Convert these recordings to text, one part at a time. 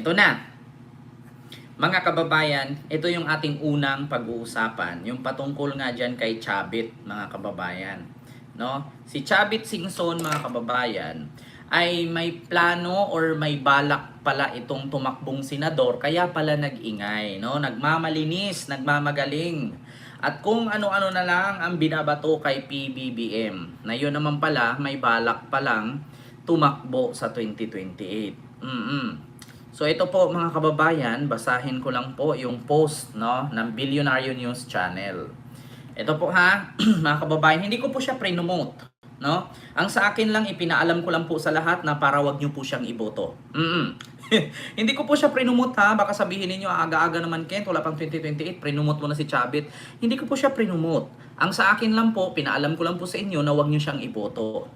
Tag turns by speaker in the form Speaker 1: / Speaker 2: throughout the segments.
Speaker 1: Ito na. Mga kababayan, ito yung ating unang pag-uusapan, yung patungkol nga dyan kay Chavit, mga kababayan. No? Si Chavit Singson, mga kababayan, ay may plano or may balak pala itong tumakbong senador, kaya pala nag-ingay, no? Nagmamalinis, nagmamagaling. At kung ano-ano na lang ang binabato kay PBBM, na yun naman pala, may balak palang tumakbo sa 2028. So ito po mga kababayan, basahin ko lang po yung post no ng Bilyonaryo News Channel. Ito po ha, mga kababayan, hindi ko po siya pre-nomote, no? Ang sa akin lang ipinaalam ko lang po sa lahat na para wag niyo po siyang iboto. Hindi ko po siya pre-nomote ha, baka sabihin niyo aga-aga naman Kent, wala pang 2028, pre-nomote mo na si Chavit. Hindi ko po siya pre-nomote. Ang sa akin lang po, pinaalam ko lang po sa inyo na wag niyo siyang iboto.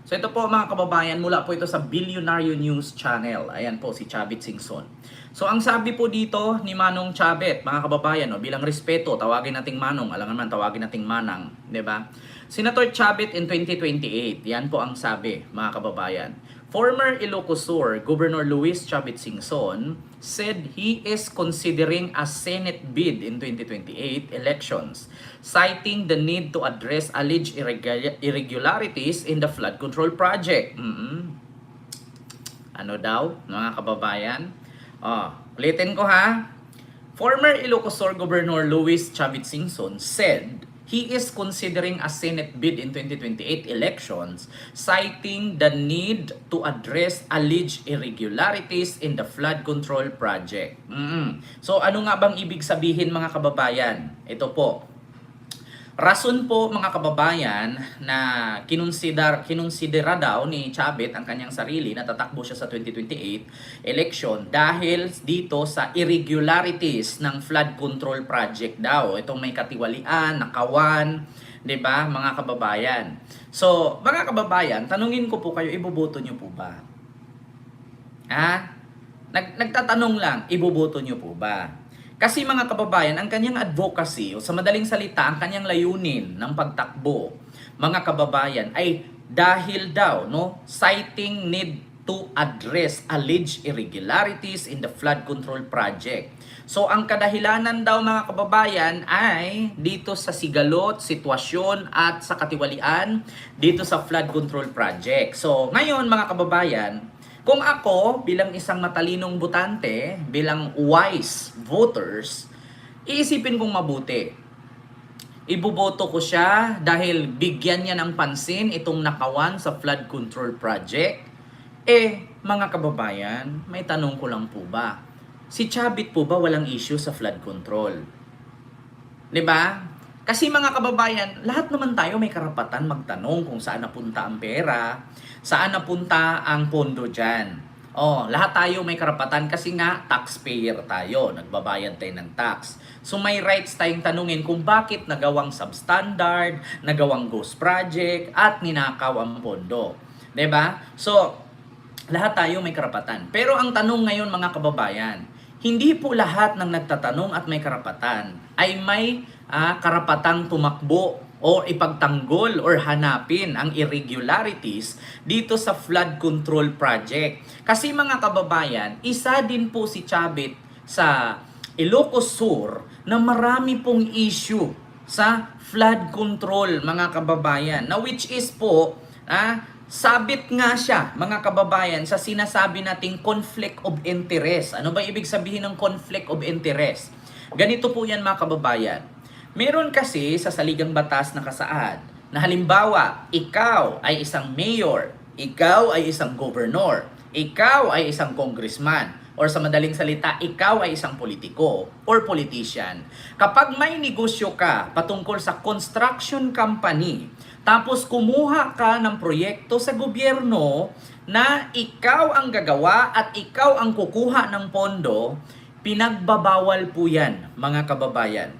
Speaker 1: So ito po mga kababayan, mula po ito sa Bilyonaryo News Channel. Ayan po si Chavit Singson. So ang sabi po dito ni Manong Chavit, mga kababayan, no, bilang respeto, tawagin nating Manong, alam naman tawagin nating Manang, 'di ba? Senator Chavit in 2028. Yan po ang sabi, mga kababayan. Former Ilocos Sur Governor Luis Chavit Singson said he is considering a Senate bid in 2028 elections, citing the need to address alleged irregularities in the flood control project. Ano daw, mga kababayan? Ulitin ko ha. Former Ilocos Sur Governor Luis Chavit Singson said he is considering a Senate bid in 2028 elections, citing the need to address alleged irregularities in the flood control project. So ano nga bang ibig sabihin mga kababayan? Ito po. Rason po mga kababayan na kinonsidera daw ni Chavit ang kanyang sarili na tatakbo siya sa 2028 election dahil dito sa irregularities ng flood control project daw. Itong may katiwalian, nakawan, 'di ba, mga kababayan? So, mga kababayan, tanungin ko po kayo, iboboto niyo po ba? Nagtatanong lang, iboboto niyo po ba? Kasi mga kababayan, ang kanyang advocacy, o sa madaling salita, ang kanyang layunin ng pagtakbo, mga kababayan, ay dahil daw, no, citing need to address alleged irregularities in the flood control project. So, ang kadahilanan daw mga kababayan ay dito sa sigalot, sitwasyon at sa katiwalian dito sa flood control project. So, ngayon mga kababayan, kung ako bilang isang matalinong botante, bilang wise voters, iisipin kong mabuti. Iboboto ko siya dahil bigyan niya ng pansin itong nakawan sa flood control project. Mga kababayan, may tanong ko lang po ba? Si Chavit po ba walang issue sa flood control? 'Di ba? Kasi mga kababayan, lahat naman tayo may karapatan magtanong kung saan napunta ang pera, saan napunta ang pondo dyan. Lahat tayo may karapatan kasi nga taxpayer tayo, nagbabayad tayo ng tax. So may rights tayong tanungin kung bakit nagawang substandard, nagawang ghost project, at ninakaw ang pondo. 'Di ba? So, lahat tayo may karapatan. Pero ang tanong ngayon mga kababayan, hindi po lahat ng nagtatanong at may karapatan ay may karapatang tumakbo o ipagtanggol or hanapin ang irregularities dito sa flood control project. Kasi mga kababayan, isa din po si Chavit sa Ilocos Sur na marami pong issue sa flood control mga kababayan. Na which is po, sabit nga siya, mga kababayan, sa sinasabi nating conflict of interest. Ano ba ibig sabihin ng conflict of interest? Ganito po yan mga kababayan. Meron kasi sa saligang batas na kasaad na halimbawa, ikaw ay isang mayor, ikaw ay isang governor, ikaw ay isang congressman, or sa madaling salita, ikaw ay isang politiko or politician. Kapag may negosyo ka patungkol sa construction company, tapos kumuha ka ng proyekto sa gobyerno na ikaw ang gagawa at ikaw ang kukuha ng pondo, pinagbabawal po yan, mga kababayan.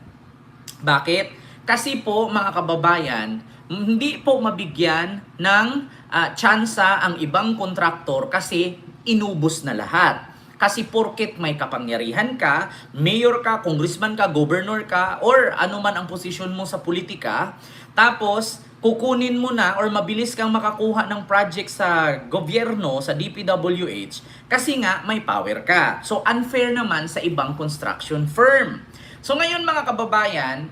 Speaker 1: Bakit? Kasi po, mga kababayan, hindi po mabigyan ng tsansa ang ibang kontraktor kasi inubos na lahat. Kasi porket may kapangyarihan ka, mayor ka, congressman ka, governor ka, or anuman ang posisyon mo sa politika, tapos kukunin mo na or mabilis kang makakuha ng project sa gobyerno, sa DPWH, kasi nga may power ka. So unfair naman sa ibang construction firm. So ngayon mga kababayan,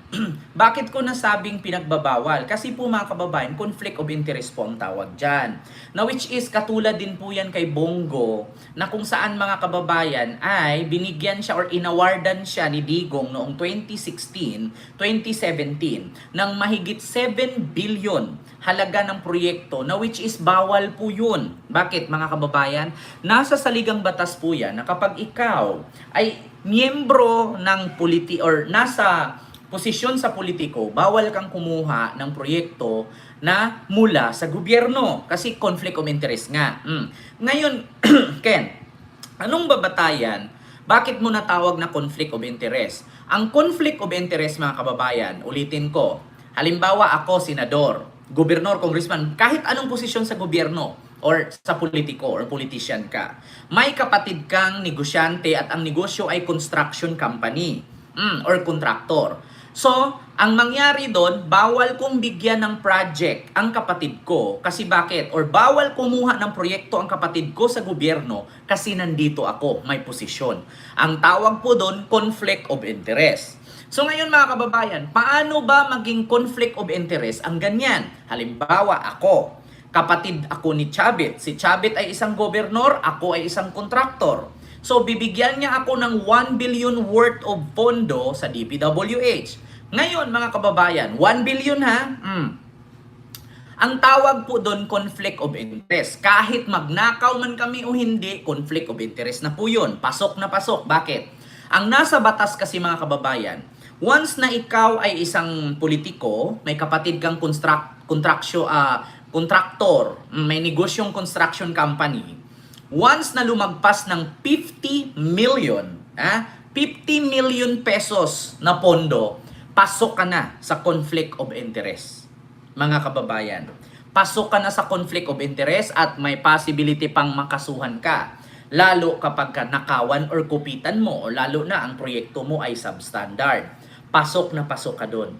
Speaker 1: bakit ko nasabing pinagbabawal? Kasi po mga kababayan, conflict of interest po ang tawag dyan. Na which is katulad din po yan kay Bongo, na kung saan mga kababayan ay binigyan siya or inawardan siya ni Digong noong 2016, 2017 ng mahigit 7 billion halaga ng proyekto na which is bawal po yun. Bakit mga kababayan? Nasa saligang batas po yan na kapag ikaw ay miyembro ng or nasa posisyon sa politiko, bawal kang kumuha ng proyekto na mula sa gobyerno kasi conflict of interest nga. Ngayon, Ken, anong babatayan? Bakit mo natawag na conflict of interest? Ang conflict of interest mga kababayan, ulitin ko, halimbawa ako, senador, gobernador, congressman, kahit anong posisyon sa gobyerno, or sa politiko or politician ka. May kapatid kang negosyante at ang negosyo ay construction company or contractor. So, ang mangyari doon, bawal kong bigyan ng project ang kapatid ko. Kasi bakit? Or bawal kumuha ng proyekto ang kapatid ko sa gobyerno kasi nandito ako, may posisyon. Ang tawag po doon, conflict of interest. So ngayon mga kababayan, paano ba maging conflict of interest ang ganyan? Halimbawa ako, kapatid ako ni Chavit. Si Chavit ay isang gobernador, ako ay isang kontraktor. So, bibigyan niya ako ng 1 billion worth of pondo sa DPWH. Ngayon, mga kababayan, 1 billion ha? Ang tawag po doon, conflict of interest. Kahit magnakaw man kami o hindi, conflict of interest na po yun. Pasok na pasok. Bakit? Ang nasa batas kasi mga kababayan, once na ikaw ay isang politiko, may kapatid kang kontraktor, may negosyong construction company, once na lumagpas ng 50 million, 50 million pesos na pondo, pasok ka na sa conflict of interest. Mga kababayan, pasok ka na sa conflict of interest at may possibility pang makasuhan ka. Lalo kapag ka nakawan or kupitan mo, o lalo na ang proyekto mo ay substandard. Pasok na pasok ka doon.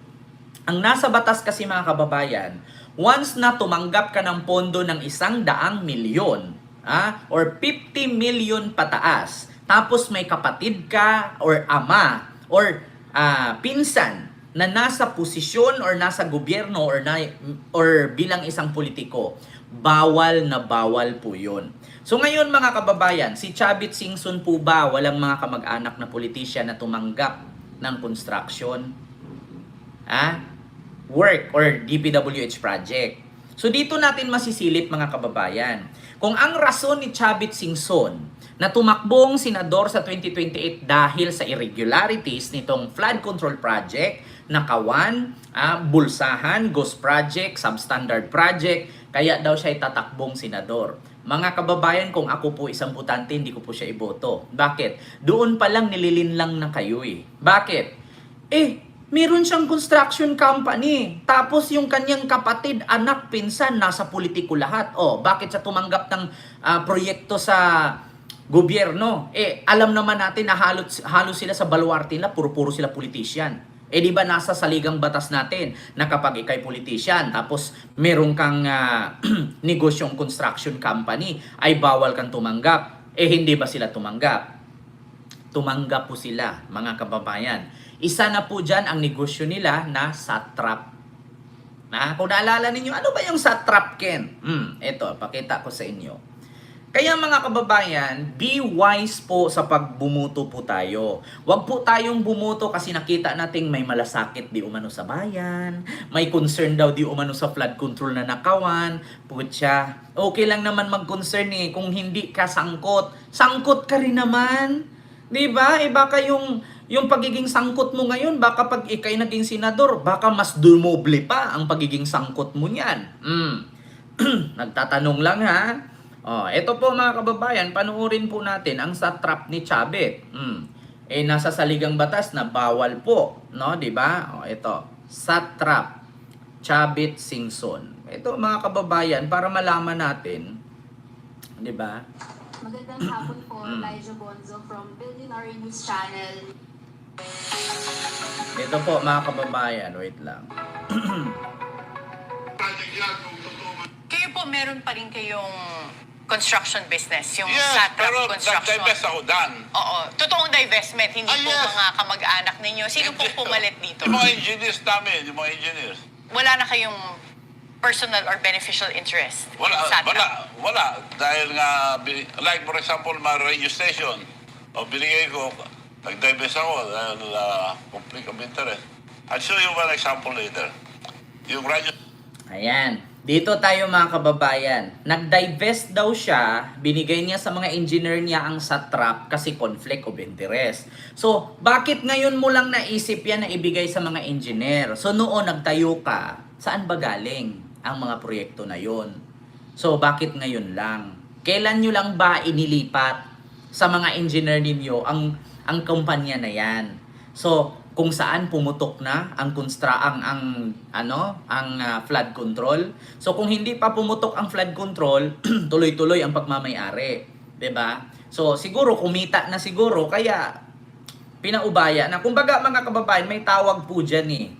Speaker 1: Ang nasa batas kasi mga kababayan, once na tumanggap ka ng pondo ng 100 milyon, or 50 million pataas, tapos may kapatid ka or ama or pinsan na nasa posisyon or nasa gobyerno or bilang isang politiko, bawal na bawal po yun. So ngayon mga kababayan, si Chavit Singson po ba walang mga kamag-anak na politisyan na tumanggap ng construction? Work or DPWH project. So dito natin masisilip mga kababayan. Kung ang rason ni Chavit Singson na tumakbong senador sa 2028 dahil sa irregularities nitong flood control project, nakawan, bulsahan, ghost project, substandard project, kaya daw siya tatakbong senador. Mga kababayan, kung ako po isang butante, hindi ko po siya iboto. Bakit? Doon pa lang nililinlang na kayo eh. Bakit? Meron siyang construction company. Tapos yung kanyang kapatid, anak, pinsan, nasa politiko lahat. Bakit siya tumanggap ng proyekto sa gobyerno? Alam naman natin na halos sila sa baluarte na puro sila politician. Di ba nasa saligang batas natin na kapag ikay politician, tapos meron kang negosyong construction company, ay bawal kang tumanggap. Hindi ba sila tumanggap? Tumanggap po sila, mga kababayan. Isa na po dyan ang negosyo nila na satrap. Kung naalala ninyo, ano ba yung satrap, Ken? Ito, pakita ko sa inyo. Kaya mga kababayan, be wise po sa pagbumuto po tayo. Huwag po tayong bumuto kasi nakita nating may malasakit di umano sa bayan, may concern daw di umano sa flood control na nakawan. Putya, okay lang naman mag-concern kung hindi ka sangkot. Sangkot ka rin naman. Diba? Baka yung pagiging sangkot mo ngayon, baka pag ikay naging senador, baka mas dumoble pa ang pagiging sangkot mo niyan. Nagtatanong lang ha. Ito po mga kababayan, panuorin po natin ang satrap ni Chavit. Nasa saligang batas na bawal po, no, 'di ba? Ito, satrap Chavit Singson. Ito mga kababayan, para malaman natin, 'di ba?
Speaker 2: Magandang hapon po, Elijah Bonzo from Billionaire News Channel.
Speaker 1: Ito po mga kababayan, wait lang.
Speaker 3: Kayo po, meron pa rin kayong construction business, yung
Speaker 4: Yes,
Speaker 3: Satrap
Speaker 4: pero
Speaker 3: Construction.
Speaker 4: nag-divest ako dan.
Speaker 3: Oo. Totoong divestment, hindi po
Speaker 4: Yes.
Speaker 3: mga kamag-anak ninyo. Sino pong pumalit dito?
Speaker 4: Yung mga engineers namin, yung mga engineers.
Speaker 3: Wala na kayong personal or beneficial interest
Speaker 4: Wala,
Speaker 3: in Satrap?
Speaker 4: wala. Dahil nga, like for example, my radio station, o binigay ko, nag-divest ako dahil conflict of interest. I'll show you one example later. Yung radio...
Speaker 1: Ayan. Dito tayo mga kababayan. Nag-divest daw siya, binigay niya sa mga engineer niya ang Satrap kasi conflict of interest. So, bakit ngayon mo lang naisip yan na ibigay sa mga engineer? So, noon nagtayo ka, saan ba galing ang mga proyekto na yon? So, bakit ngayon lang? Kailan nyo lang ba inilipat sa mga engineer ninyo ang kumpanya na yan? So, kung saan pumutok na ang flood control. So kung hindi pa pumutok ang flood control, tuloy-tuloy ang pagmamay-ari, 'di ba? So siguro kumita na siguro kaya pinaubaya na. Kumbaga mga kababayan, may tawag po diyan eh.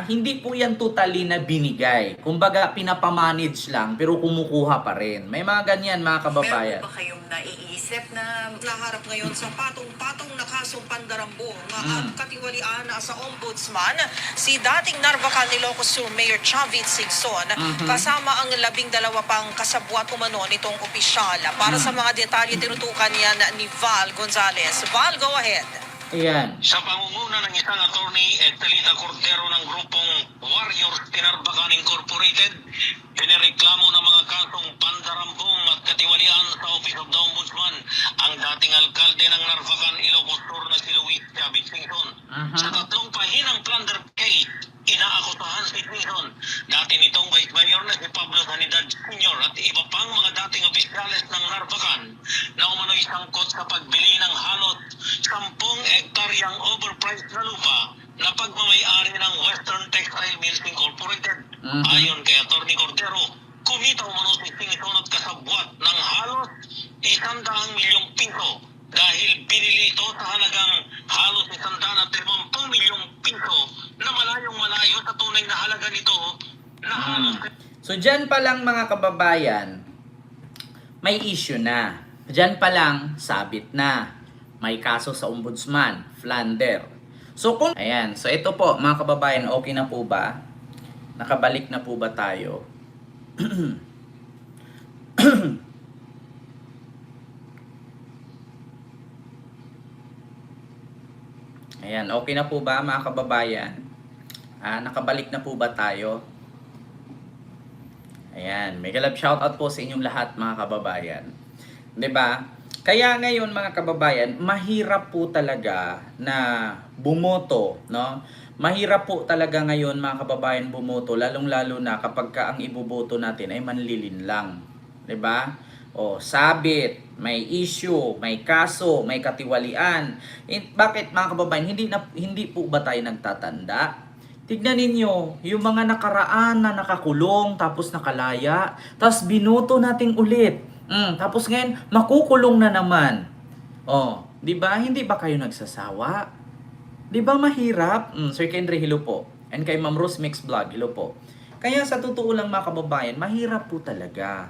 Speaker 1: Hindi po yan totally na binigay. Kumbaga pinapamanage lang pero kumukuha pa rin. May mga ganyan mga kababayan.
Speaker 3: Meron ba kayong naiisip na
Speaker 5: Naharap ngayon sa patong-patong na kasong pandarambong at katiwalian sa ombudsman si dating Narvacan Ilocos Sur Mayor Chavit Singson kasama ang 12 pang kasabwat umano nitong opisyal. Para sa mga detalye tinutukan yan ni Val Gonzalez. Val, go ahead.
Speaker 1: Ayan.
Speaker 6: Sa pangunguna ng isang attorney Estelita Cordero ng grupong Warriors Tinarbacan Incorporated, pinireklamo ng mga kasong pandarambong at katiwalian sa Office of the Ombudsman ang dating alkalde ng Narvacan, Ilocos Sur na si Luis Chavit Singson. Sa tatlong pahinang plunder case, inaakusahan si Singson, dati nitong Vice Mayor na si Pablo Sanidad Sr. at iba pang mga dating opisyales ng Narvacan na umano'y sangkot sa pagbili ng halot 10 hektaryang overpriced na lupa na pagmamayari ng Western Textile Mills Incorporated. Ayon kay Atty. Cordero, kumita umano si Singson at kasabwat ng halos 100 milyong piso dahil binili ito sa halagang halos 150 milyong piso na malayong malayo sa tunay na halaga nito na halos...
Speaker 1: So dyan pa lang mga kababayan, may issue na. Dyan pa lang, sabit na. May kaso sa ombudsman, Flander. So kung... Ayan, so ito po mga kababayan, okay na po ba? Nakabalik na po ba tayo? Ayan, okay na po ba mga kababayan? Nakabalik na po ba tayo? Ayan, mega love shoutout po sa inyong lahat mga kababayan. 'Di ba? Kaya ngayon mga kababayan, mahirap po talaga na bumoto, no? Mahirap po talaga ngayon mga kababayan bumoto, lalong-lalo na kapag ka ang iboboto natin ay manlilin lang, 'di ba? O sabit, may issue, may kaso, may katiwalian. Bakit mga kababayan, hindi po ba tayo nagtatanda? Tignan ninyo, yung mga nakaraan na nakakulong, tapos nakalaya, tapos binoto nating ulit. Tapos ngayon, makukulong na naman. Oh, di ba? Hindi ba kayo nagsasawa? Di ba mahirap? Sir Kendry, hello po. And kay Ma'am Rose Mix Vlog, hello po. Kaya sa totoo lang mga kababayan, mahirap po talaga.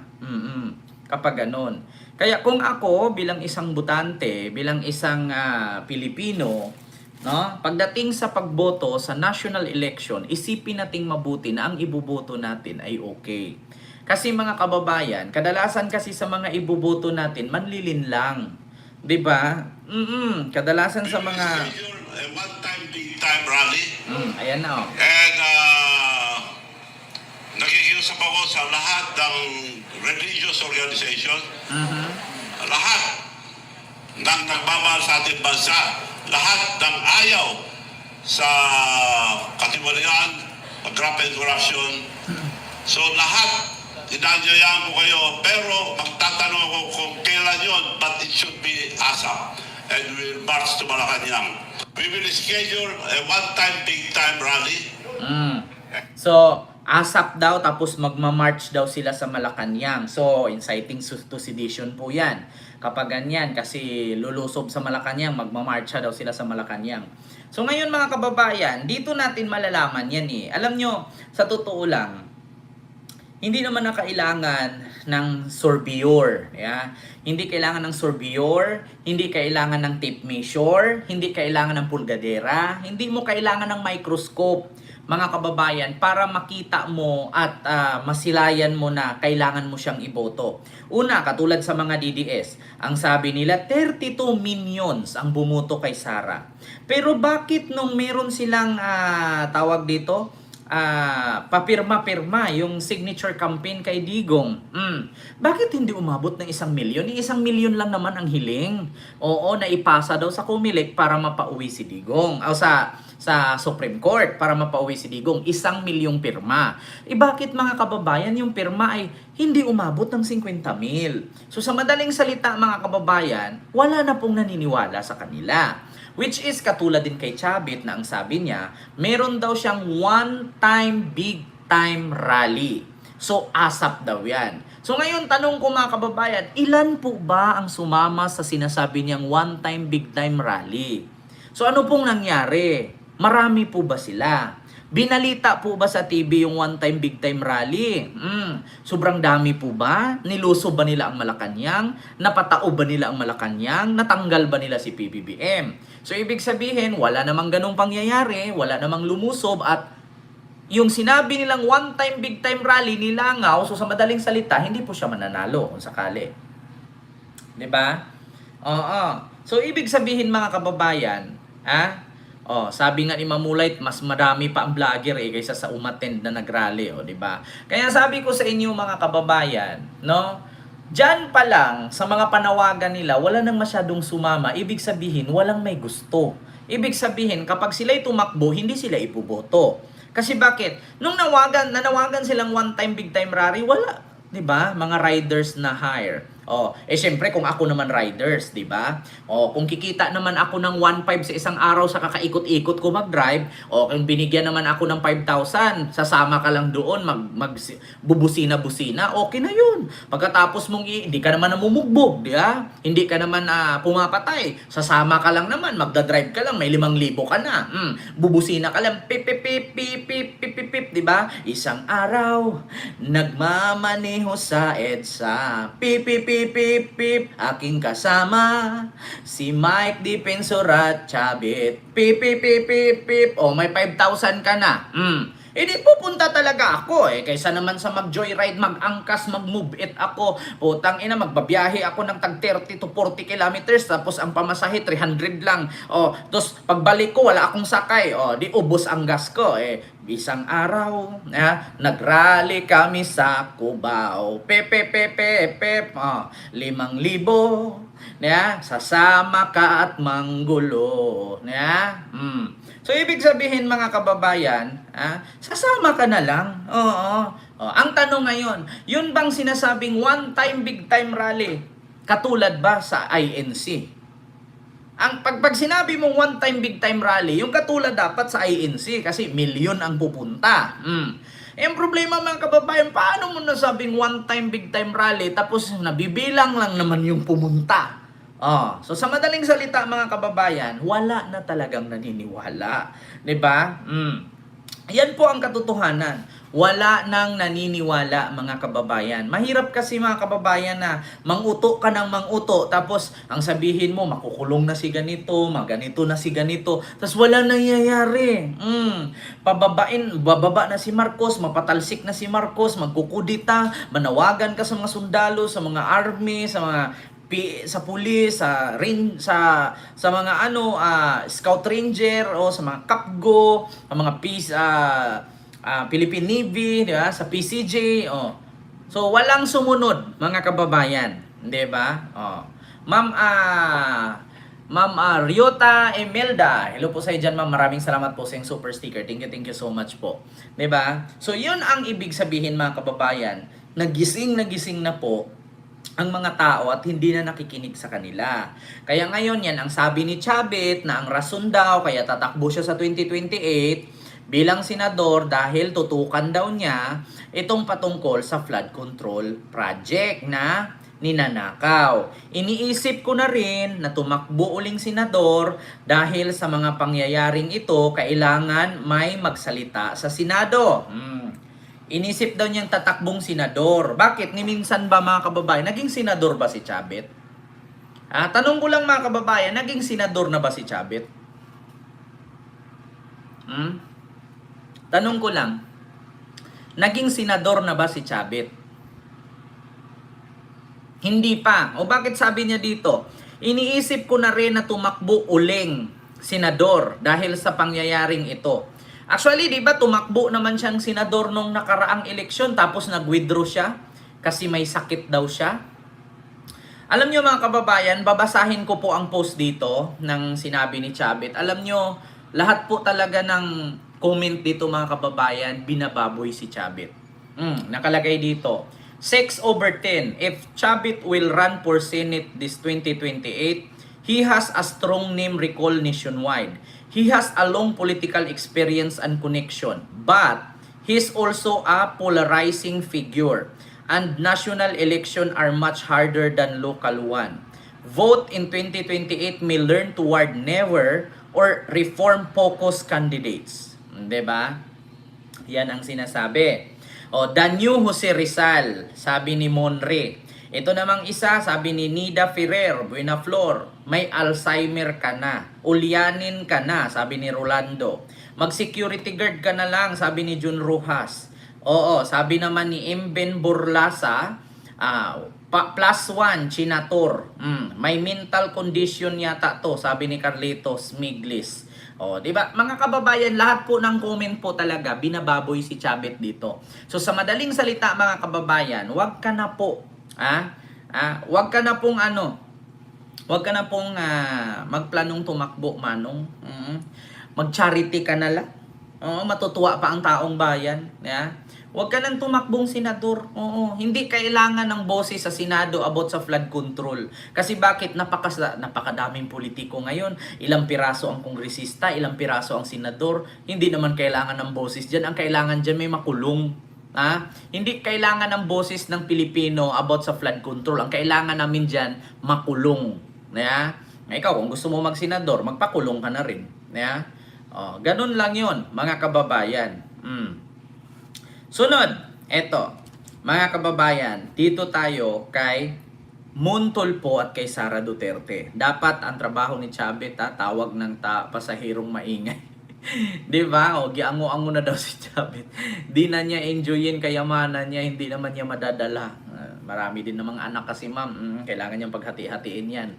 Speaker 1: Kapag ganun. Kaya kung ako bilang isang butante, bilang isang Pilipino, no, pagdating sa pagboto sa national election, isipin nating mabuti na ang iboboto natin ay okay. Kasi mga kababayan, kadalasan kasi sa mga iboboto natin, manlilin lang. 'Di ba? Kadalasan sa mga
Speaker 4: one time, big time rally.
Speaker 1: Ayan na oh.
Speaker 4: And nakikiusap ako sa lahat ng religious organization, lahat ng nagmamahal sa ating bansa, lahat ng ayaw sa katiwalian, graft and corruption. So lahat, inanyayaan ko kayo, pero magtatanong ako kung kailan yun, but it should be ASAP. And we'll march to Malacanang. We will schedule a one-time, big-time rally.
Speaker 1: So, ASAP daw, tapos magmamarch daw sila sa Malacanang. So, inciting to sedition po yan. Kapag ganyan, kasi lulusob sa Malacanang, magmamarcha daw sila sa Malacanang. So, ngayon mga kababayan, dito natin malalaman yan eh. Alam nyo, sa totoo lang, hindi naman na kailangan ng surveyor. Yeah? Hindi kailangan ng surveyor, hindi kailangan ng tape measure, hindi kailangan ng pulgadera, hindi mo kailangan ng microscope, mga kababayan, para makita mo at masilayan mo na kailangan mo siyang iboto. Una, katulad sa mga DDS, ang sabi nila 32 millions ang bumoto kay Sara. Pero bakit nung meron silang tawag dito, papirma-pirma yung signature campaign kay Digong. Bakit hindi umabot ng 1 milyon? 1 milyon lang naman ang hiling. Oo, naipasa daw sa Comelec para mapauwi si Digong. O sa Supreme Court para mapauwi si Digong. 1 milyong pirma. Bakit mga kababayan yung pirma ay hindi umabot ng 50 mil? So sa madaling salita mga kababayan, wala na pong naniniwala sa kanila. Which is katulad din kay Chavit na ang sabi niya, meron daw siyang one-time, big-time rally. So, ASAP daw yan. So, ngayon, tanong ko mga kababayan, ilan po ba ang sumama sa sinasabi niyang one-time, big-time rally? So, ano pong nangyari? Marami po ba sila? Binalita po ba sa TV yung one-time, big-time rally? Sobrang dami po ba? Nilusob ba nila ang Malacanang? Napatao ba nila ang Malacanang? Natanggal ba nila si PBBM? So, ibig sabihin, wala namang ganong pangyayari, wala namang lumusob, at yung sinabi nilang one-time, big-time rally, nilangaw, so sa madaling salita, hindi po siya mananalo kung sakali. 'Di ba? Oo. So, ibig sabihin mga kababayan, sabi nga ni Mamulait, mas marami pa ang vlogger kaysa sa umattend na nagrally, di ba? Kaya sabi ko sa inyo mga kababayan, no? Diyan pa lang sa mga panawagan nila, wala nang masyadong sumama. Ibig sabihin, walang may gusto. Ibig sabihin, kapag sila'y tumakbo, hindi sila ipoboto. Kasi bakit? Nung nanawagan silang one-time, big-time rally, wala. 'Di ba? Mga riders na hire. Syempre kung ako naman riders, 'di ba? Kung kikita naman ako ng 1.5 sa isang araw sa kakaikot-ikot ko mag-drive, kung binigyan naman ako ng 5,000, sasama ka lang doon bubusina-busina, okay na 'yun. Pagkatapos mong hindi ka naman namumugbog, 'di ba? Hindi ka naman pumapatay, sasama ka lang naman, magda-drive ka lang, may 5,000 ka na. Bubusina ka lang, pip pip pip pip pip pip pip, pip, 'di ba? Isang araw nagmamaneho sa EDSA, pip pip pip pip pip, aking kasama si Mike Defensor at Chavit, pip pip pip pip pip, may 5,000 ka na. Hindi pupunta talaga ako kaysa naman sa mag-joyride, mag-angkas, mag-move it ako. Putang ina, magbabiyahe ako ng tag 30 to 40 kilometers, tapos ang pamasahe 300 lang. Tapos pagbalik ko wala akong sakay. Di ubos ang gas ko. Isang araw, nagrally kami sa Cubao. Pep, 5,000. Sasama ka at manggulo. So, ibig sabihin mga kababayan, sasama ka na lang. Ang tanong ngayon, yun bang sinasabing one-time, big-time rally, katulad ba sa INC? Pag sinabi mong one-time, big-time rally, yung katulad dapat sa INC kasi milyon ang pupunta. Ang problema mga kababayan, paano mo nasabing one-time, big-time rally tapos nabibilang lang naman yung pumunta? So sa madaling salita mga kababayan, wala na talagang naniniwala. 'Di ba? Yan po ang katotohanan. Wala nang naniniwala mga kababayan. Mahirap kasi mga kababayan na manguto ka ng manguto, tapos ang sabihin mo makukulong na si ganito, maganito na si ganito, tapos wala nangyayari. Bababa na si Marcos, mapatalsik na si Marcos, magkukudita, manawagan ka sa mga sundalo, sa mga army, sa mga sa pulis, sa mga scout ranger o sa mga kapgo, sa mga Philippine Navy, di ba? Sa PCJ, So walang sumunod mga kababayan, di ba? Ma'am Ryota Emelda, hello po sa iyo dyan ma'am, maraming salamat po sa iyong super sticker. Thank you so much po. Di ba? So yun ang ibig sabihin mga kababayan, nagising na po ang mga tao at hindi na nakikinig sa kanila. Kaya ngayon yan, ang sabi ni Chavit na ang rason daw, kaya tatakbo siya sa 2028 bilang senador dahil tutukan daw niya itong patungkol sa flood control project na ninanakaw. Iniisip ko na rin na tumakbo uling senador dahil sa mga pangyayaring ito, kailangan may magsalita sa Senado. Inisip daw niyang tatakbong senador. Bakit? Ni minsan ba mga kababayan, naging senador ba si Chavit? Tanong ko lang mga kababayan, naging senador na ba si Chavit? Tanong ko lang, naging senador na ba si Chavit? Hindi pa. O bakit sabi niya dito? Iniisip ko na rin na tumakbo uling senador dahil sa pangyayaring ito. Actually, di ba tumakbo naman siyang senador nung nakaraang eleksyon tapos nag-withdraw siya kasi may sakit daw siya? Alam nyo mga kababayan, babasahin ko po ang post dito ng sinabi ni Chavit. Alam nyo, lahat po talaga ng comment dito mga kababayan, binababoy si Chavit. Nakalagay dito, 6/10, if Chavit will run for Senate this 2028, he has a strong name recall nationwide. He has a long political experience and connection, but he's also a polarizing figure. And national election are much harder than local one. Vote in 2028 may learn toward never or reform-focused candidates. Diba? Yan ang sinasabi. O, the new Jose Rizal, sabi ni Monre. Ito namang isa, sabi ni Nida Ferrer, Buenaflor, may Alzheimer ka na, ulyanin ka na, sabi ni Rolando. Mag-security guard ka na lang, sabi ni Jun Rojas. Oo, sabi naman ni Imben Burlasa, +1, Chinator. May mental condition yata to, sabi ni Carlitos Miglis. O, di ba? Mga kababayan, lahat po ng comment po talaga, binababoy si Chavit dito. So, sa madaling salita, mga kababayan, wag ka na po wag ka na pong magplanong tumakbo, manong. Mag-charity ka na lang. Matutuwa pa ang taong bayan. Wag ka nang tumakbong senador. Hindi kailangan ng boses sa Senado about sa flood control. Kasi bakit? Napakadaming politiko ngayon. Ilang piraso ang kongresista, ilang piraso ang senador. Hindi naman kailangan ng boses dyan. Ang kailangan dyan may makulong. Hindi kailangan ng boses ng Pilipino about sa flood control. Ang kailangan namin dyan, makulong. Ikaw, kung gusto mo mag-senador, magpakulong ka na rin. Ganun lang yon mga kababayan. Sunod, eto, mga kababayan, dito tayo kay Montulpo at kay Sara Duterte. Dapat ang trabaho ni Chavit, tawag ng pasahirong maingay. Di ba? Giango-ango na daw si Chavit. Di na niya enjoyin kayamanan niya, hindi naman niya madadala. Marami din namang anak kasi ma'am. Kailangan niyang paghati-hatiin yan.